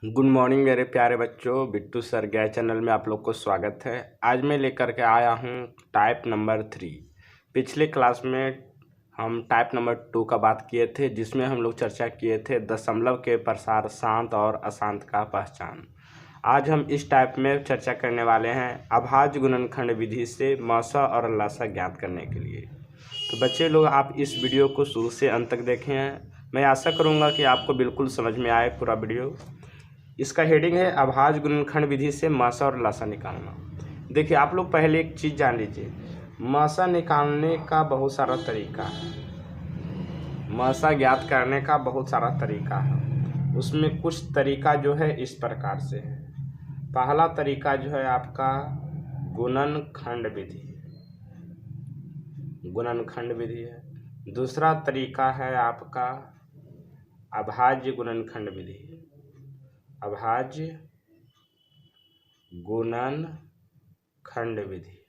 Good morning मेरे प्यारे बच्चों। बिट्टू सर गया चैनल में आप लोग को स्वागत है। आज मैं लेकर के आया हूँ टाइप नंबर 3। पिछले क्लास में हम टाइप नंबर 2 का बात किए थे, जिसमें हम लोग चर्चा किए थे दशमलव के प्रसार शांत और अशांत का पहचान। आज हम इस टाइप में चर्चा करने वाले हैं अभाज्य गुणनखंड विधि से मसा और लसा ज्ञात करने के लिए। तो बच्चे लोग आप इस वीडियो को शुरू से अंत तक देखें हैं। मैं आशा करूँगा कि आपको बिल्कुल समझ में आए पूरा वीडियो। इसका हेडिंग है अभाज्य गुणनखंड विधि से मासा और लासा निकालना। देखिए आप लोग पहले एक चीज़ जान लीजिए, मासा निकालने का बहुत सारा तरीका है, मासा ज्ञात करने का बहुत सारा तरीका है। उसमें कुछ तरीका जो है इस प्रकार से है। पहला तरीका जो है आपका गुणनखंड विधि, गुणनखंड विधि है। दूसरा तरीका है आपका अभाज्य गुणनखंड विधि, अभाज्य गुणनखंड विधि।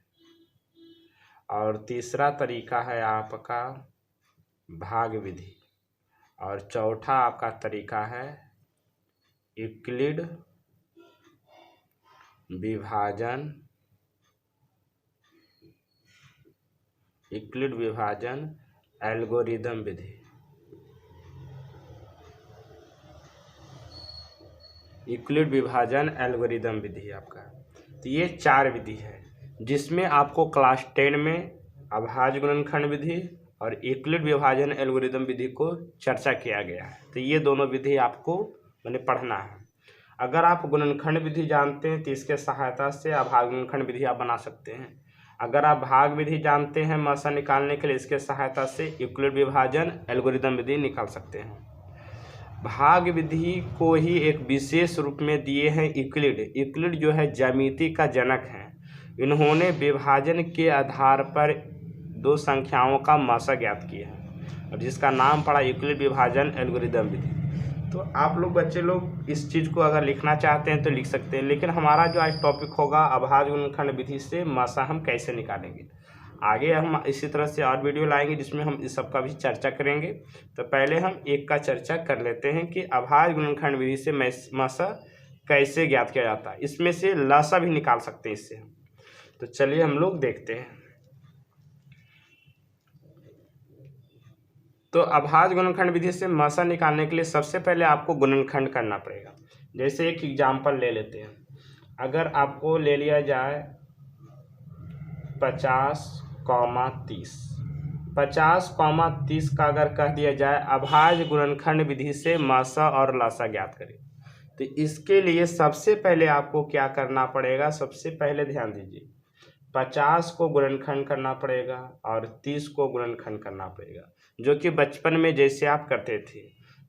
और तीसरा तरीका है आपका भाग विधि। और चौथा आपका तरीका है यूक्लिड विभाजन, यूक्लिड विभाजन एल्गोरिदम विधि। यूक्लिड विभाजन एल्गोरिदम विधि आपका। तो ये 4 विधि है जिसमें आपको क्लास 10 में अभाज्य गुणनखंड विधि और यूक्लिड विभाजन एल्गोरिदम विधि को चर्चा किया गया है। तो ये दोनों विधि आपको मैंने पढ़ना है। अगर आप गुणनखंड विधि जानते हैं तो इसके सहायता से अभाज्य गुणनखंड विधि आप बना सकते हैं। अगर आप भाग विधि जानते हैं मासा निकालने के लिए, इसके सहायता से यूक्लिड विभाजन एल्गोरिदम विधि निकाल सकते हैं। भाग विधि को ही एक विशेष रूप में दिए हैं यूक्लिड। यूक्लिड जो है ज्यामिति का जनक है। इन्होंने विभाजन के आधार पर 2 संख्याओं का मासा ज्ञात किया है और जिसका नाम पड़ा यूक्लिड विभाजन एल्गोरिदम विधि। तो आप लोग बच्चे लोग इस चीज़ को अगर लिखना चाहते हैं तो लिख सकते हैं, लेकिन हमारा जो आज टॉपिक होगा अभाज्य गुणनखंड विधि से मासा हम कैसे निकालेंगे। आगे हम इसी तरह से और वीडियो लाएंगे जिसमें हम इस सब का भी चर्चा करेंगे। तो पहले हम एक का चर्चा कर लेते हैं कि अभाज्य गुणनखंड विधि से मासा कैसे ज्ञात किया जाता है। इसमें से लासा भी निकाल सकते हैं इससे। तो चलिए हम लोग देखते हैं। तो अभाज्य गुणनखंड विधि से मासा निकालने के लिए सबसे पहले आपको गुणनखंड करना पड़ेगा। जैसे एक एग्जाम्पल ले लेते हैं। अगर आपको ले लिया जाए 50,30, 50,30 का अगर कह दिया जाए अभाज्य गुणनखंड विधि से मासा और लासा ज्ञात करें, तो इसके लिए सबसे पहले आपको क्या करना पड़ेगा। सबसे पहले ध्यान दीजिए, 50 को गुणनखंड करना पड़ेगा और 30 को गुणनखंड करना पड़ेगा, जो कि बचपन में जैसे आप करते थे।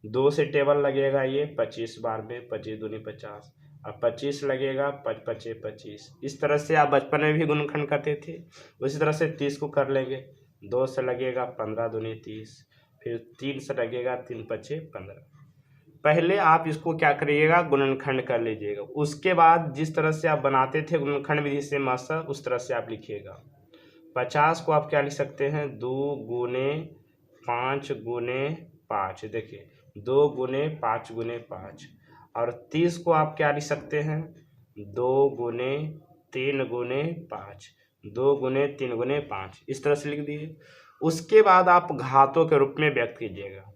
2 से टेबल लगेगा ये 25 बार में, 25 दूनी 50, अब 25 लगेगा 5 5 25। इस तरह से आप बचपन में भी गुणनखंड करते थे। उसी तरह से 30 को कर लेंगे। 2 से लगेगा 15 दूनी 30, फिर 3 से लगेगा 3 5 15। पहले आप इसको क्या करिएगा, गुणनखंड कर लीजिएगा। उसके बाद जिस तरह से आप बनाते थे गुणनखंड विधि से मासा, उस तरह से आप लिखिएगा। 50 को आप क्या लिख सकते हैं, 2 गुने 5 गुने 5। देखिए 2 गुने 5 गुने 5। और 30 को आप क्या लिख सकते हैं, 2 गुने 3 गुने 5, 2 गुने 3 गुने 5। इस तरह से लिख दीजिए। उसके बाद आप घातों के रूप में व्यक्त कीजिएगा।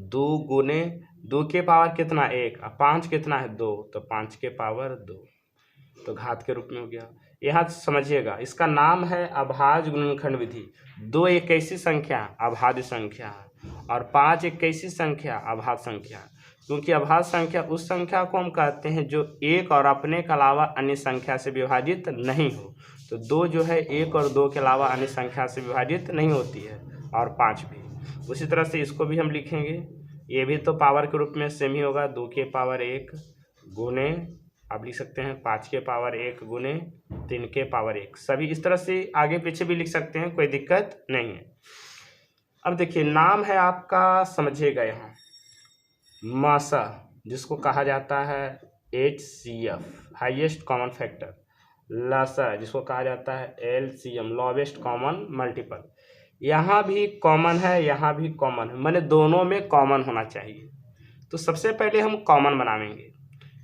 2 गुने 2 के पावर कितना 1, 5 कितना है 2, तो 5 के पावर 2, तो घात के रूप में हो गया। यहाँ समझिएगा, इसका नाम है अभाज्य गुणनखंड विधि। 2 एक ऐसी संख्या अभाज्य संख्या है और 5 एक कैसी संख्या अभाज्य संख्या है। क्योंकि अभाज्य संख्या उस संख्या को हम कहते हैं जो 1 और अपने के अलावा अन्य संख्या से विभाजित नहीं हो। तो 2 जो है 1 और 2 के अलावा अन्य संख्या से विभाजित नहीं होती है, और 5 भी। उसी तरह से इसको भी हम लिखेंगे। ये भी तो पावर के रूप में सेम ही होगा। 2 के पावर 1 गुने, आप लिख सकते हैं 5 के पावर 1 गुने 3 के पावर 1। सभी इस तरह से आगे पीछे भी लिख सकते हैं, कोई दिक्कत नहीं है। अब देखिए नाम है आपका, समझिएगा यहाँ मासा, जिसको कहा जाता है HCF हाईएस्ट कॉमन फैक्टर, लासा जिसको कहा जाता है LCM लोवेस्ट कॉमन मल्टीपल। यहाँ भी कॉमन है, यहाँ भी कॉमन है, मैंने दोनों में कॉमन होना चाहिए। तो सबसे पहले हम कॉमन बनाएंगे।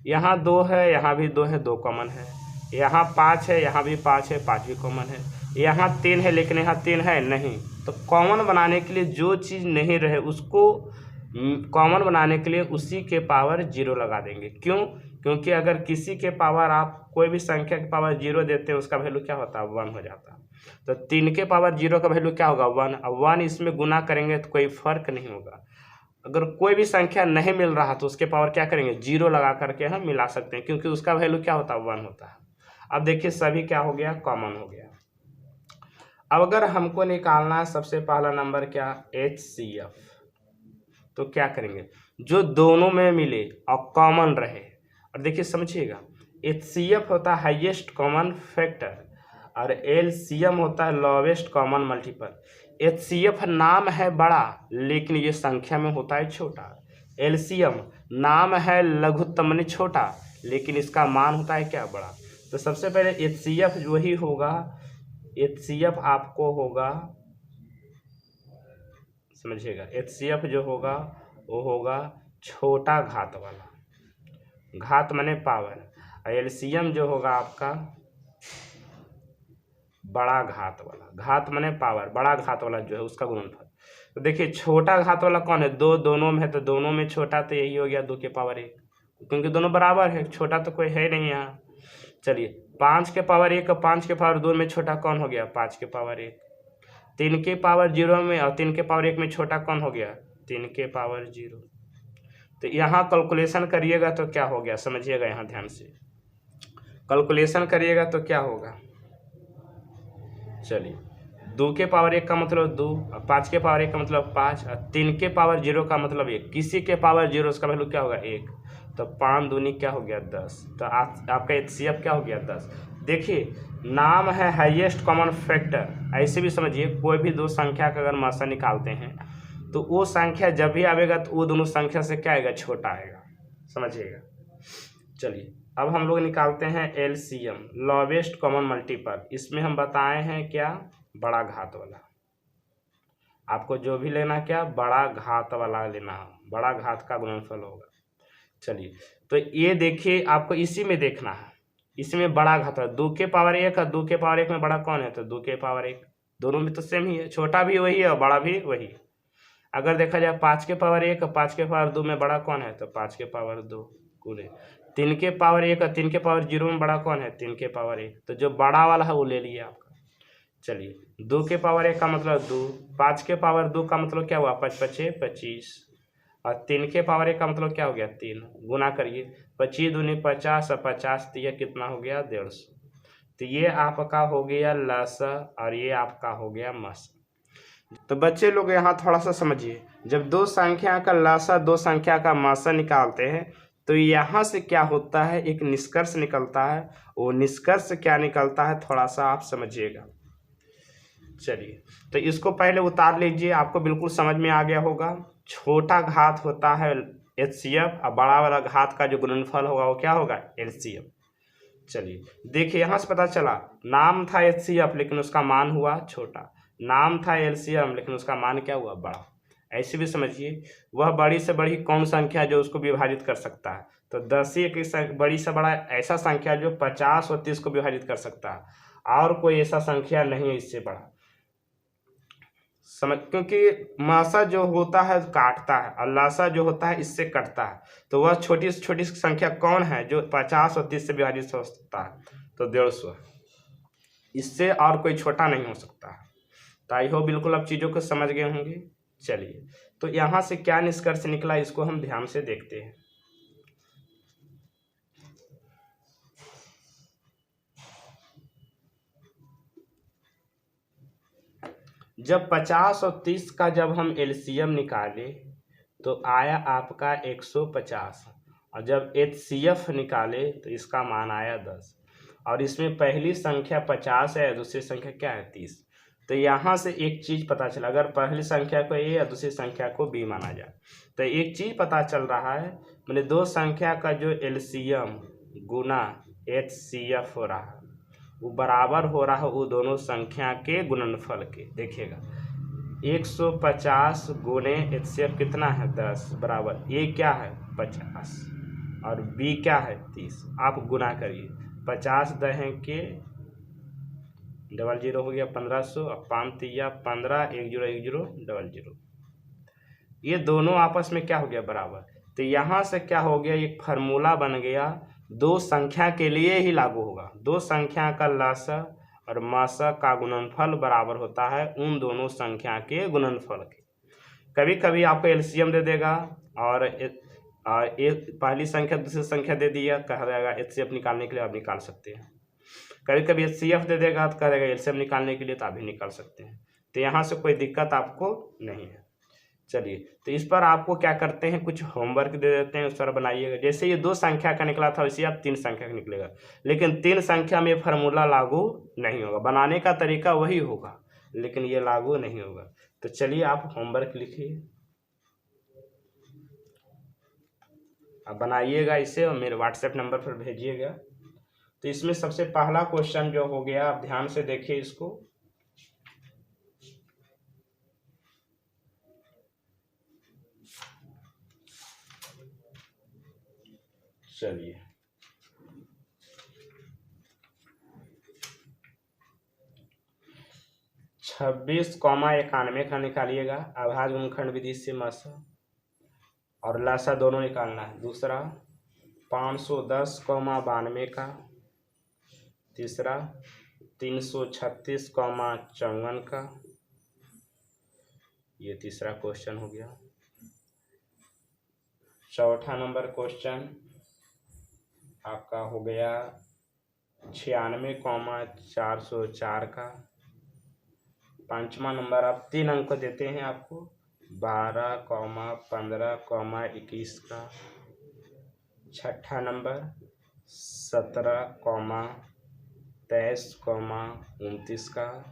यहाँ 2 है, यहाँ भी 2 है, 2 कॉमन है। यहाँ 5 है, यहाँ भी 5 है, 5 भी कॉमन है। यहाँ 3 है लेकिन यहाँ 3 है नहीं। तो कॉमन बनाने के लिए जो चीज़ नहीं रहे उसको कॉमन बनाने के लिए उसी के पावर 0 लगा देंगे। क्यों? क्योंकि अगर किसी के पावर आप कोई भी संख्या के पावर 0 देते हैं उसका वैल्यू क्या होता है? 1 हो जाता है। तो 3 के पावर 0 का वैल्यू क्या होगा? 1। अब 1 इसमें गुना करेंगे तो कोई फर्क नहीं होगा। अगर कोई भी संख्या नहीं मिल रहा तो उसके पावर क्या करेंगे? 0 लगा करके हम मिला सकते हैं, क्योंकि उसका वैल्यू क्या होता है? 1 होता है। अब देखिए सभी क्या हो गया? कॉमन हो गया। अब अगर हमको निकालना है सबसे पहला नंबर क्या? HCF। तो क्या करेंगे? जो दोनों में मिले और कॉमन रहे। और देखिए समझिएगा, HCF होता है हाईएस्ट कॉमन फैक्टर और LCM होता है लोवेस्ट कॉमन मल्टीपल। HCF नाम है बड़ा लेकिन ये संख्या में होता है छोटा। LCM नाम है लघुत्तम में छोटा लेकिन इसका मान होता है क्या? बड़ा। तो सबसे पहले HCF वही होगा, HCF आपको होगा, समझिएगा, HCF जो होगा वो होगा छोटा घात वाला, घात माने पावर। और LCM जो होगा आपका बड़ा घात वाला, घात माने पावर, बड़ा घात वाला जो है उसका गुणनफल। तो देखिए छोटा घात वाला कौन है? 2 दोनों में है, तो दोनों में छोटा तो यही हो गया 2 के पावर 1, क्योंकि दोनों बराबर है, छोटा तो कोई है नहीं यहाँ। चलिए 5 के पावर 1 और 5 के पावर 2 में छोटा कौन हो गया? 5 के पावर 1। 3 के पावर 0 में और 3 के पावर 1 में छोटा कौन हो गया? 3 के पावर 0। तो यहाँ कैलकुलेशन करिएगा तो क्या हो गया? समझिएगा यहाँ ध्यान से, कैलकुलेशन करिएगा तो क्या होगा? चलिए 2 के पावर 1 का मतलब 2 और 5 के पावर 1 का मतलब 5 और 3 के पावर 0 का मतलब 1। किसी के पावर 0 उसका वैल्यू क्या होगा? 1। तो 5 दूनी क्या हो गया? 10। तो आपका HCF क्या हो गया? 10। देखिए नाम है हाईएस्ट कॉमन फैक्टर। ऐसे भी समझिए कोई भी 2 संख्या का अगर मासा निकालते हैं तो वो संख्या जब भी आएगा तो वो दोनों संख्या से क्या आएगा? छोटा आएगा, समझिएगा। चलिए अब हम लोग निकालते हैं LCM लोवेस्ट कॉमन मल्टीपल। इसमें हम बताए हैं क्या? बड़ा घात वाला। आपको जो भी लेना क्या? बड़ा घात वाला लेना, बड़ा घात का गुणनफल होगा। चलिए तो ये देखिए आपको इसी में देखना है, इसमें बड़ा घात है 2 के पावर 1 और 2 के पावर 1 में बड़ा कौन है? तो 2 के पावर 1। दोनों में तो सेम ही है, छोटा भी वही है और बड़ा भी वही। अगर देखा जाए 5 के पावर 1 और 5 के पावर 2 में बड़ा कौन है? तो 5 के पावर 2 गुणे 3 के पावर 1 और 3 के पावर 0 में बड़ा कौन है? 3 के पावर 1। तो जो बड़ा वाला है वो ले लिए आपका। चलिए 2 के पावर 1 का मतलब 2, 5 के पावर 2 का मतलब क्या हुआ? 5 5 25 और 3 के पावर 1 का मतलब क्या हो गया? 3। गुना करिए 25 दूनी 50 और 50 तो ये कितना हो गया? 150। तो ये आपका हो गया लसा और ये आपका हो गया मसा। तो बच्चे लोग यहाँ थोड़ा सा समझिए, जब 2 संख्या का लसा 2 संख्या का मसा निकालते हैं तो यहाँ से क्या होता है? एक निष्कर्ष निकलता है। वो निष्कर्ष क्या निकलता है थोड़ा सा आप समझिएगा। चलिए तो इसको पहले उतार लीजिए, आपको बिल्कुल समझ में आ गया होगा। छोटा घात होता है HCF और बड़ा वाला घात का जो गुणनफल होगा वो क्या होगा? LCM। चलिए देखिए यहाँ से पता चला नाम था HCF लेकिन उसका मान हुआ छोटा, नाम था LCM लेकिन उसका मान क्या हुआ? बड़ा। ऐसे भी समझिए वह बड़ी से बड़ी कौन संख्या जो उसको विभाजित कर सकता है? तो 10 ही एक बड़ी से बड़ा ऐसा संख्या जो 50 और 30 को विभाजित कर सकता है, और कोई ऐसा संख्या नहीं है इससे बड़ा। समझ, क्योंकि मासा जो होता है काटता है और लासा जो होता है इससे कटता है। तो वह छोटी से छोटी संख्या कौन है जो 50 और 30 से विभाजित हो सकता है? तो 150। इससे और कोई छोटा नहीं हो सकता है। तो आई होप बिल्कुल आप चीज़ों को समझ गए होंगे। चलिए तो यहाँ से क्या निष्कर्ष निकला इसको हम ध्यान से देखते हैं। जब 50 और 30 का जब हम LCM निकाले तो आया आपका 150 और जब HCF निकाले तो इसका मान आया 10 और इसमें पहली संख्या 50 है, दूसरी संख्या क्या है? 30। तो यहाँ से एक चीज़ पता चला, अगर पहली संख्या को A और दूसरी संख्या को B माना जाए तो एक चीज़ पता चल रहा है, मैंने 2 संख्या का जो LCM गुना HCF हो रहा है वो बराबर हो रहा है वो दोनों संख्या के गुणनफल के। देखिएगा 150 गुने HCF कितना है 10 बराबर ए क्या है 50 और बी क्या है 30। आप गुना करिए 50 दहें के 00 हो गया 1500 और 5 तिया 15 101000। ये दोनों आपस में क्या हो गया बराबर। तो यहाँ से क्या हो गया एक फार्मूला बन गया, दो संख्या के लिए ही लागू होगा। दो संख्या का लसा और मासा का गुणनफल बराबर होता है उन दोनों संख्या के गुणनफल के। कभी कभी आपको एलसीएम दे देगा और पहली संख्या दूसरी संख्या दे दिया, कहा जाएगा एचसीएफ निकालने के लिए आप निकाल सकते हैं। कभी कभी एचसीएफ दे देगा तो कहा जाएगा एलसीएम निकालने के लिए, तो आप भी निकाल सकते हैं। तो यहाँ से कोई दिक्कत आपको नहीं है। चलिए, तो इस पर आपको क्या करते हैं, कुछ होमवर्क दे देते हैं, उस पर बनाइएगा। जैसे ये दो संख्या का निकला था वैसे आप तीन संख्या का निकलेगा, लेकिन तीन संख्या में फार्मूला लागू नहीं होगा। बनाने का तरीका वही होगा लेकिन ये लागू नहीं होगा। तो चलिए आप होमवर्क लिखिए, आप बनाइएगा इसे और मेरे व्हाट्सएप नंबर पर भेजिएगा। तो इसमें सबसे पहला क्वेश्चन जो हो गया, आप ध्यान से देखिए इसको। चलिए, 26,91 का निकालिएगा अभाज्य गुणनखंड विधि से मासा और लासा दोनों निकालना है। दूसरा 510,92 का। तीसरा 336,54 का। ये तीसरा क्वेश्चन हो गया। चौथा नंबर क्वेश्चन आपका हो गया 96,404 का। पांचवा नंबर आप 3 अंक देते हैं आपको 12,15,21 का। छठा नंबर 17,23,29 का।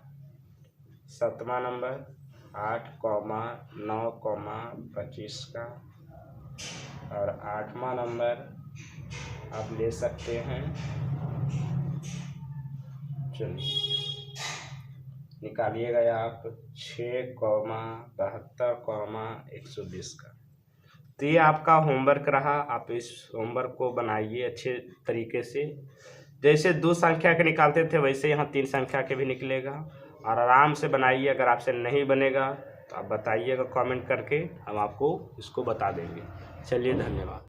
सातवां नंबर 8,9,25 का। और आठवां नंबर आप ले सकते हैं, चलिए निकालिएगा आप 6,72,120 का। तो ये आपका होमवर्क रहा। आप इस होमवर्क को बनाइए अच्छे तरीके से। जैसे दो संख्या के निकालते थे वैसे यहाँ तीन संख्या के भी निकलेगा, और आराम से बनाइए। अगर आपसे नहीं बनेगा तो आप बताइएगा कमेंट करके, हम आपको इसको बता देंगे। चलिए, धन्यवाद।